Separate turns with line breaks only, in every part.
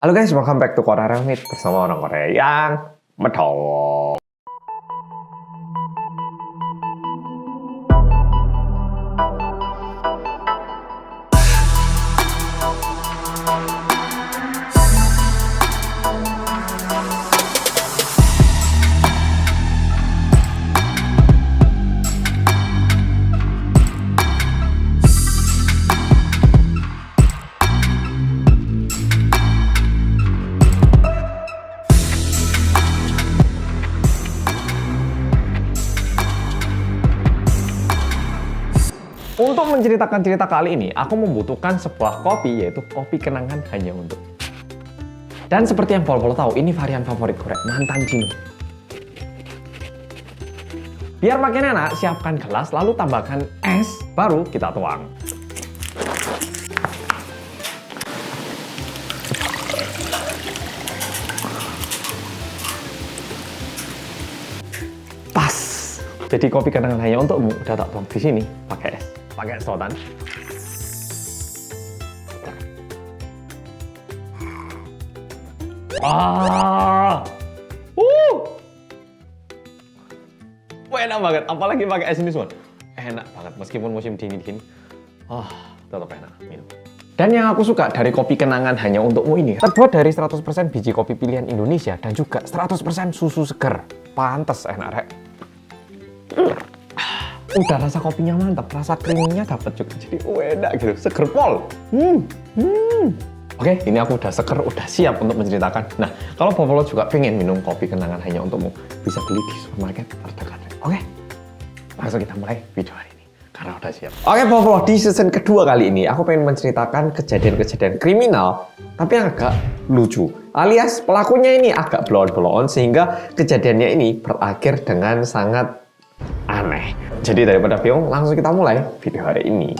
Halo guys, welcome back to Korea Remit bersama orang Korea yang medok. Untuk menceritakan cerita kali ini, aku membutuhkan sebuah kopi, yaitu kopi kenangan hanya untuk. Dan seperti yang Pol tahu, ini varian favorit Korea, mantan Cino. Biar makin enak, siapkan gelas, lalu tambahkan es, baru kita tuang. Pas. Jadi kopi kenangan hanya untukmu udah tak tuang di sini pakai es. Pakai sodan. Enak banget, apalagi pakai es ini semua. Enak banget, meskipun musim dingin gini. Tetap enak minum. Dan yang aku suka dari kopi kenangan hanya untukmu ini, terbuat dari 100% biji kopi pilihan Indonesia dan juga 100% susu seger. Pantes enak, Rek. Udah rasa kopinya mantap, rasa krimnya dapat juga, jadi enak gitu, seger pol. Oke, ini aku udah seger, udah siap untuk menceritakan. Nah, kalau Popolo juga pengen minum kopi kenangan hanya untukmu, bisa beli di supermarket terdekat. Oke, langsung kita mulai video hari ini, karena udah siap. Oke Popolo, di season kedua kali ini, aku pengen menceritakan kejadian-kejadian kriminal, tapi yang agak lucu. Alias pelakunya ini agak blow-on sehingga kejadiannya ini berakhir dengan sangat aneh. Jadi daripada bingung, langsung kita mulai video hari ini.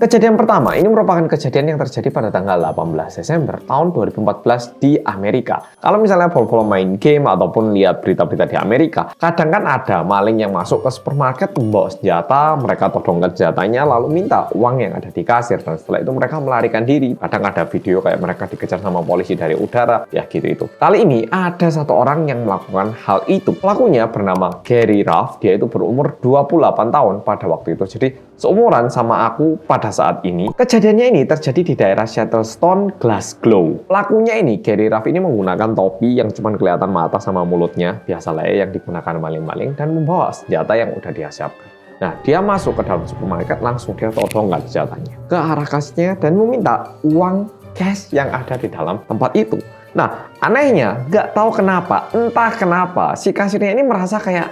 Kejadian pertama, ini merupakan kejadian yang terjadi pada tanggal 18 Desember tahun 2014 di Amerika. Kalau misalnya Pol main game ataupun lihat berita-berita di Amerika, kadang kan ada maling yang masuk ke supermarket membawa senjata, mereka todongkan senjatanya lalu minta uang yang ada di kasir, dan setelah itu mereka melarikan diri. Kadang ada video kayak mereka dikejar sama polisi dari udara, ya gitu itu. Kali ini ada satu orang yang melakukan hal itu. Pelakunya bernama Gary Ruff, dia itu berumur 28 tahun pada waktu itu. Jadi seumuran sama aku pada saat ini. Kejadiannya ini terjadi di daerah Shuttlestone, Glasgow. Pelakunya ini, Gary Ruff ini menggunakan topi yang cuma kelihatan mata sama mulutnya, biasalah ya yang digunakan maling-maling, dan membawa senjata yang udah dia siapkan. Nah, dia masuk ke dalam supermarket, langsung dia todongkan senjatanya ke arah kasirnya dan meminta uang cash yang ada di dalam tempat itu. Nah, anehnya, nggak tahu kenapa, entah kenapa, si kasirnya ini merasa kayak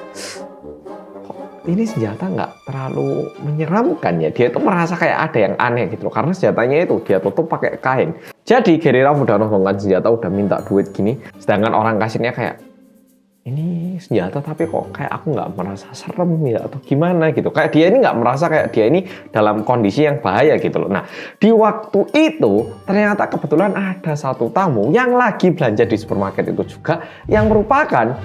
ini senjata nggak terlalu menyeramkan ya. Dia itu merasa kayak ada yang aneh gitu loh, karena senjatanya itu dia tutup pakai kain. Jadi Gary Ruff udah nongkrongkan senjata, udah minta duit gini, sedangkan orang kasirnya kayak, ini senjata tapi kok kayak aku nggak merasa serem ya atau gimana gitu. Kayak dia ini nggak merasa kayak dia ini dalam kondisi yang bahaya gitu loh. Nah, di waktu itu ternyata kebetulan ada satu tamu yang lagi belanja di supermarket itu juga, yang merupakan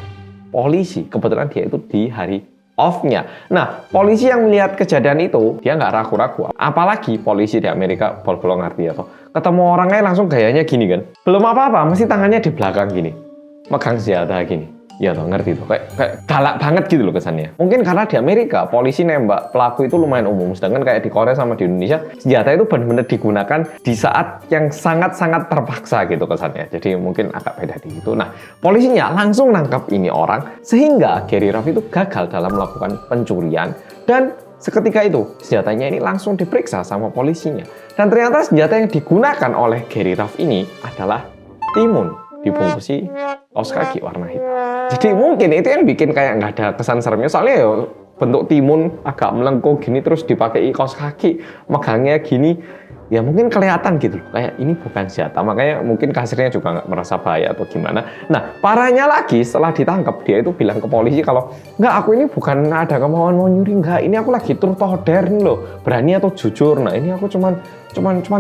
polisi. Kebetulan dia itu di hari off-nya. Nah, polisi yang melihat kejadian itu, dia nggak ragu-ragu. Apalagi polisi di Amerika, belum ngerti ya toh. Ketemu orangnya langsung gayanya gini kan. Belum apa-apa, mesti tangannya di belakang gini. Megang senjata gini. Ya toh, ngerti tuh. Kayak galak banget gitu loh kesannya. Mungkin karena di Amerika, polisi nembak pelaku itu lumayan umum. Sedangkan kayak di Korea sama di Indonesia, senjata itu benar-benar digunakan di saat yang sangat-sangat terpaksa gitu kesannya. Jadi mungkin agak beda di situ. Nah, polisinya langsung nangkap ini orang, sehingga Gary Ruff itu gagal dalam melakukan pencurian. Dan seketika itu, senjatanya ini langsung diperiksa sama polisinya. Dan ternyata senjata yang digunakan oleh Gary Ruff ini adalah timun, dibungkusi kaos kaki warna hitam. Jadi mungkin itu yang bikin kayak nggak ada kesan seremnya, soalnya ya bentuk timun agak melengkung gini terus dipakai kaos kaki, megangnya gini, ya mungkin kelihatan gitu loh, kayak ini bukan senjata. Makanya mungkin kasirnya juga nggak merasa bahaya atau gimana. Nah, parahnya lagi setelah ditangkap, dia itu bilang ke polisi kalau nggak, aku ini bukan ada kemauan mau nyuri, nggak, ini aku lagi truth or dare loh, berani atau jujur. Nah, ini aku cuman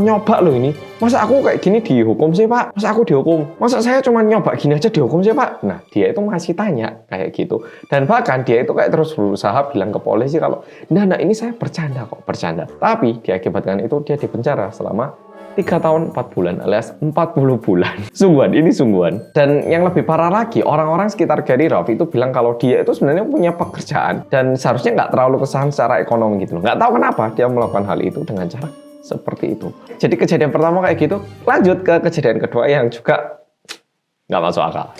nyoba loh ini. Masa aku kayak gini dihukum sih Pak? Masa aku dihukum? Masa saya cuma nyoba gini aja dihukum sih Pak? Nah, dia itu masih tanya kayak gitu. Dan bahkan dia itu kayak terus berusaha bilang ke polisi kalau, nah ini saya bercanda kok, bercanda. Tapi diakibatkan itu dia dipenjara selama 3 tahun 4 bulan alias 40 bulan. Sungguhan, ini sungguhan. Dan yang lebih parah lagi, orang-orang sekitar Gary Ruff itu bilang kalau dia itu sebenarnya punya pekerjaan dan seharusnya nggak terlalu kesusahan secara ekonomi gitu loh. Nggak tahu kenapa dia melakukan hal itu dengan cara seperti itu. Jadi kejadian pertama kayak gitu, lanjut ke kejadian kedua yang juga nggak masuk akal.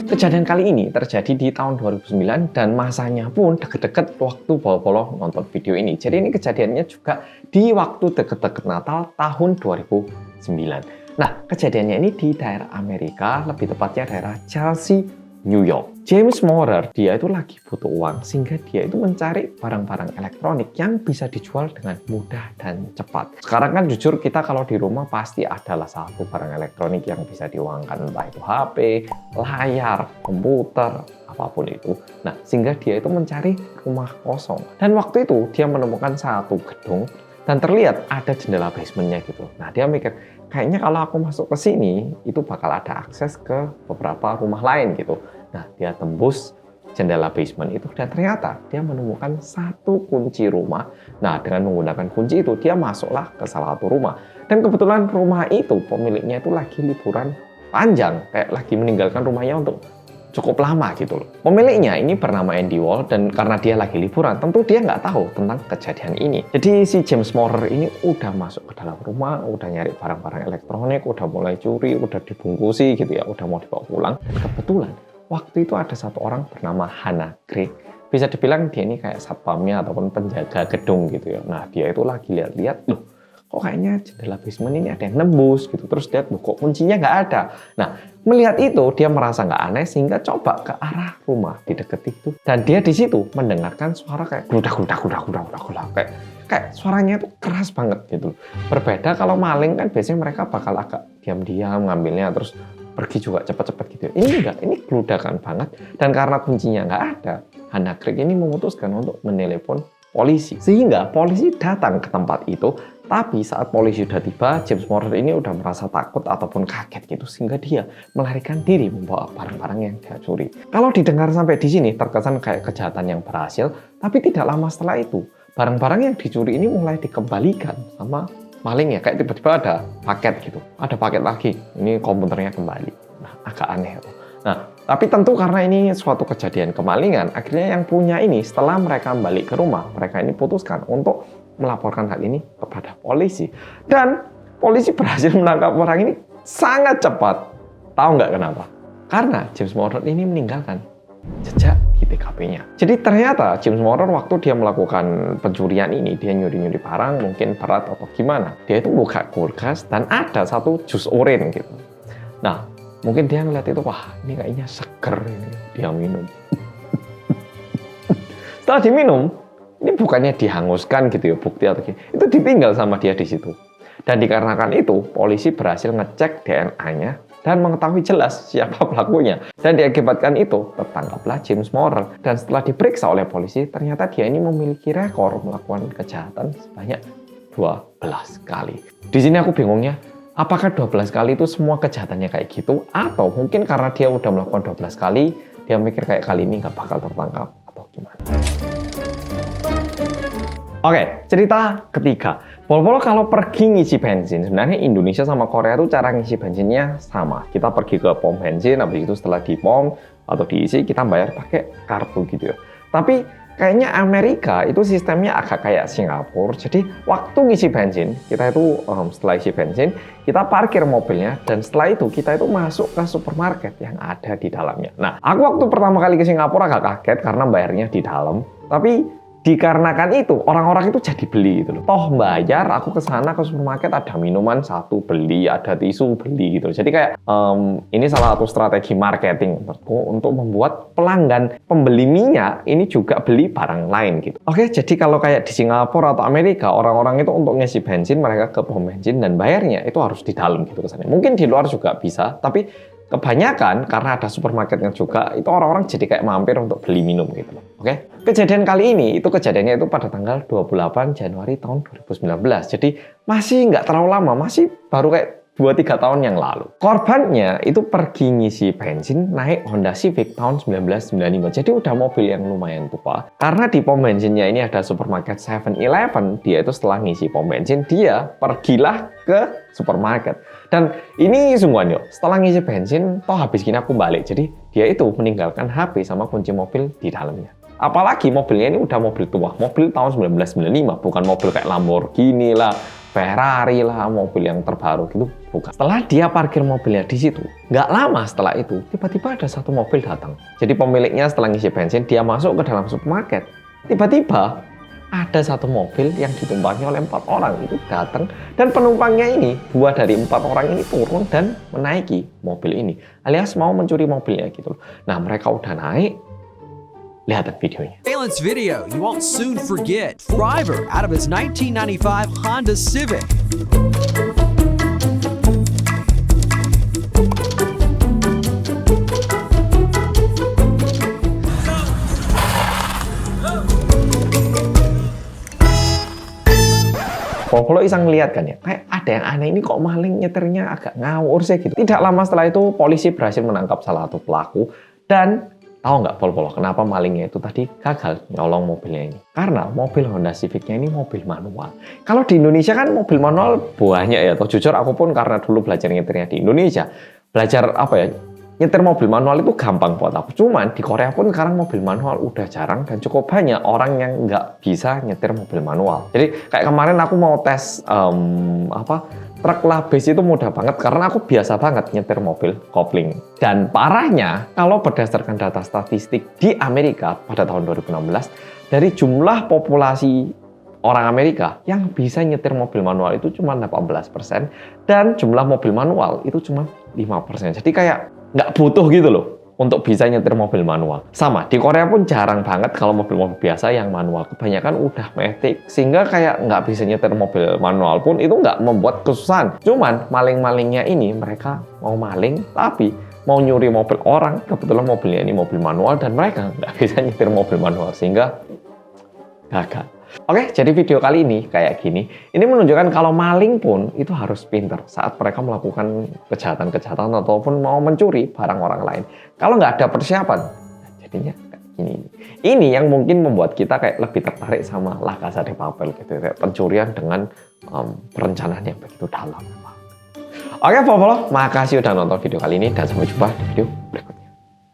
Kejadian kali ini terjadi di tahun 2009 dan masanya pun deket-deket waktu Polo nonton video ini. Jadi ini kejadiannya juga di waktu deket-deket Natal tahun 2009. Nah, kejadiannya ini di daerah Amerika, lebih tepatnya daerah Chelsea, New York. James Maurer, dia itu lagi butuh uang sehingga dia itu mencari barang-barang elektronik yang bisa dijual dengan mudah dan cepat. Sekarang kan jujur kita kalau di rumah pasti adalah satu barang elektronik yang bisa diuangkan, entah itu HP, layar, komputer, apapun itu. Nah, sehingga dia itu mencari rumah kosong. Dan waktu itu dia menemukan satu gedung dan terlihat ada jendela basementnya gitu. Nah, dia mikir, kayaknya kalau aku masuk ke sini, itu bakal ada akses ke beberapa rumah lain gitu. Nah, dia tembus jendela basement itu dan ternyata dia menemukan satu kunci rumah. Nah, dengan menggunakan kunci itu, dia masuklah ke salah satu rumah. Dan kebetulan rumah itu, pemiliknya itu lagi liburan panjang, kayak lagi meninggalkan rumahnya untuk cukup lama gitu loh. Pemiliknya ini bernama Andy Wall dan karena dia lagi liburan, tentu dia nggak tahu tentang kejadian ini. Jadi si James Maurer ini udah masuk ke dalam rumah, udah nyari barang-barang elektronik, udah mulai curi, udah dibungkusi gitu ya, udah mau dibawa pulang. Dan kebetulan waktu itu ada satu orang bernama Hannah Gregg. Bisa dibilang dia ini kayak satpamnya ataupun penjaga gedung gitu ya. Nah, dia itu lagi lihat-lihat, loh kok kayaknya jendela basement ini ada yang nembus gitu. Terus lihat, loh kok kuncinya nggak ada. Nah, melihat itu dia merasa nggak aneh sehingga coba ke arah rumah di dekat itu. Dan dia di situ mendengarkan suara kayak gludak kayak suaranya itu keras banget gitu. Berbeda kalau maling kan biasanya mereka bakal agak diam-diam ngambilnya terus pergi juga cepat-cepat gitu. Ini enggak, ini gludakan banget. Dan karena kuncinya nggak ada, Hannah Gregg ini memutuskan untuk menelepon polisi. Sehingga polisi datang ke tempat itu, tapi saat polisi sudah tiba, James Maurer ini udah merasa takut ataupun kaget gitu, sehingga dia melarikan diri membawa barang-barang yang dia curi. Kalau didengar sampai di sini, terkesan kayak kejahatan yang berhasil, tapi tidak lama setelah itu, barang-barang yang dicuri ini mulai dikembalikan sama maling ya, kayak tiba-tiba ada paket gitu, ada paket lagi, ini komputernya kembali. Nah, agak aneh tuh. Nah, tapi tentu karena ini suatu kejadian kemalingan, akhirnya yang punya ini setelah mereka balik ke rumah, mereka ini putuskan untuk melaporkan hal ini kepada polisi. Dan polisi berhasil menangkap orang ini sangat cepat. Tahu nggak kenapa? Karena James Maurer ini meninggalkan jejak di TKP-nya. Jadi ternyata James Maurer waktu dia melakukan pencurian ini, dia nyuri-nyuri barang, mungkin berat atau gimana. Dia itu buka kulkas dan ada satu jus orange gitu. Nah, mungkin dia ngeliat itu, wah ini kayaknya seger ini. Dia minum. Setelah diminum, ini bukannya dihanguskan gitu ya, bukti atau gini. Itu ditinggal sama dia di situ. Dan dikarenakan itu, polisi berhasil ngecek DNA-nya dan mengetahui jelas siapa pelakunya. Dan diakibatkan itu, tertangkaplah James Maurer. Dan setelah diperiksa oleh polisi, ternyata dia ini memiliki rekor melakukan kejahatan sebanyak 12 kali. Di sini aku bingungnya, apakah 12 kali itu semua kejahatannya kayak gitu? Atau mungkin karena dia udah melakukan 12 kali, dia mikir kayak kali ini nggak bakal tertangkap atau gimana? Oke, cerita ketiga. Polo kalau pergi ngisi bensin, sebenarnya Indonesia sama Korea tuh cara ngisi bensinnya sama. Kita pergi ke pom bensin, habis itu setelah di pom atau diisi, kita bayar pakai kartu gitu ya. Tapi kayaknya Amerika itu sistemnya agak kayak Singapura. Jadi waktu ngisi bensin, kita itu setelah isi bensin, kita parkir mobilnya dan setelah itu kita itu masuk ke supermarket yang ada di dalamnya. Nah, aku waktu pertama kali ke Singapura agak kaget karena bayarnya di dalam. Tapi dikarenakan itu, orang-orang itu jadi beli gitu loh. Toh bayar, aku ke sana ke supermarket ada minuman satu beli, ada tisu beli gitu. Jadi kayak ini salah satu strategi marketing menurutku untuk membuat pelanggan pembeli minyak ini juga beli barang lain gitu. Oke, jadi kalau kayak di Singapura atau Amerika, orang-orang itu untuk ngisi bensin mereka ke pom bensin dan bayarnya itu harus di dalam gitu kesannya. Mungkin di luar juga bisa, tapi kebanyakan karena ada supermarketnya juga, itu orang-orang jadi kayak mampir untuk beli minum gitu loh. Oke? Kejadian kali ini, itu kejadiannya itu pada tanggal 28 Januari tahun 2019. Jadi masih nggak terlalu lama, masih baru kayak 2-3 tahun yang lalu. Korbannya itu pergi ngisi bensin naik Honda Civic tahun 1995. Jadi udah mobil yang lumayan tua. Karena di pom bensinnya ini ada supermarket 7-Eleven, dia itu setelah ngisi pom bensin, dia pergilah ke supermarket. Dan ini sungguhan yuk, setelah ngisi bensin, toh habis gini aku balik. Jadi dia itu meninggalkan HP sama kunci mobil di dalamnya. Apalagi mobilnya ini udah mobil tua, mobil tahun 1995, bukan mobil kayak Lamborghini lah, Ferrari lah, mobil yang terbaru gitu, bukan. Setelah dia parkir mobilnya di situ, nggak lama setelah itu, tiba-tiba ada satu mobil datang. Jadi pemiliknya setelah ngisi bensin, dia masuk ke dalam supermarket. Tiba-tiba ada satu mobil yang ditumpangi oleh 4 orang itu datang, dan penumpangnya ini, 2 dari 4 orang ini turun dan menaiki mobil ini, alias mau mencuri mobilnya gitu. Nah, mereka udah naik. Lihat videonya.
Surveillance video you won't soon forget. Driver out of his 1995 Honda Civic.
Kalau iseng lihat kan ya, kayak ada yang aneh ini kok maling nyetirnya agak ngawur sih gitu. Tidak lama setelah itu polisi berhasil menangkap salah satu pelaku dan tahu nggak Pol-Pol kenapa malingnya itu tadi gagal nyolong mobilnya ini? Karena mobil Honda Civic-nya ini mobil manual. Kalau di Indonesia kan mobil manual banyak ya. Atau jujur aku pun karena dulu belajar nyetirnya di Indonesia, belajar apa ya, nyetir mobil manual itu gampang buat aku. Cuman di Korea pun sekarang mobil manual udah jarang dan cukup banyak orang yang nggak bisa nyetir mobil manual. Jadi kayak kemarin aku mau tes truk labis itu mudah banget karena aku biasa banget nyetir mobil kopling. Dan parahnya, kalau berdasarkan data statistik di Amerika pada tahun 2016, dari jumlah populasi orang Amerika yang bisa nyetir mobil manual itu cuma 18% dan jumlah mobil manual itu cuma 5%. Jadi kayak nggak butuh gitu loh untuk bisa nyetir mobil manual. Sama, di Korea pun jarang banget kalau mobil-mobil biasa yang manual. Kebanyakan udah matic, sehingga kayak nggak bisa nyetir mobil manual pun itu nggak membuat kesusahan. Cuman maling-malingnya ini mereka mau maling, tapi mau nyuri mobil orang, kebetulan mobilnya ini mobil manual dan mereka nggak bisa nyetir mobil manual, sehingga gagal. Oke, jadi video kali ini kayak gini. Ini menunjukkan kalau maling pun itu harus pinter saat mereka melakukan kejahatan-kejahatan ataupun mau mencuri barang orang lain. Kalau nggak ada persiapan, jadinya kayak gini. Ini yang mungkin membuat kita kayak lebih tertarik sama La Casa de Papel gitu, kayak pencurian dengan perencanaan yang begitu dalam. Oke, Pol-Pol, makasih udah nonton video kali ini dan sampai jumpa di video berikutnya.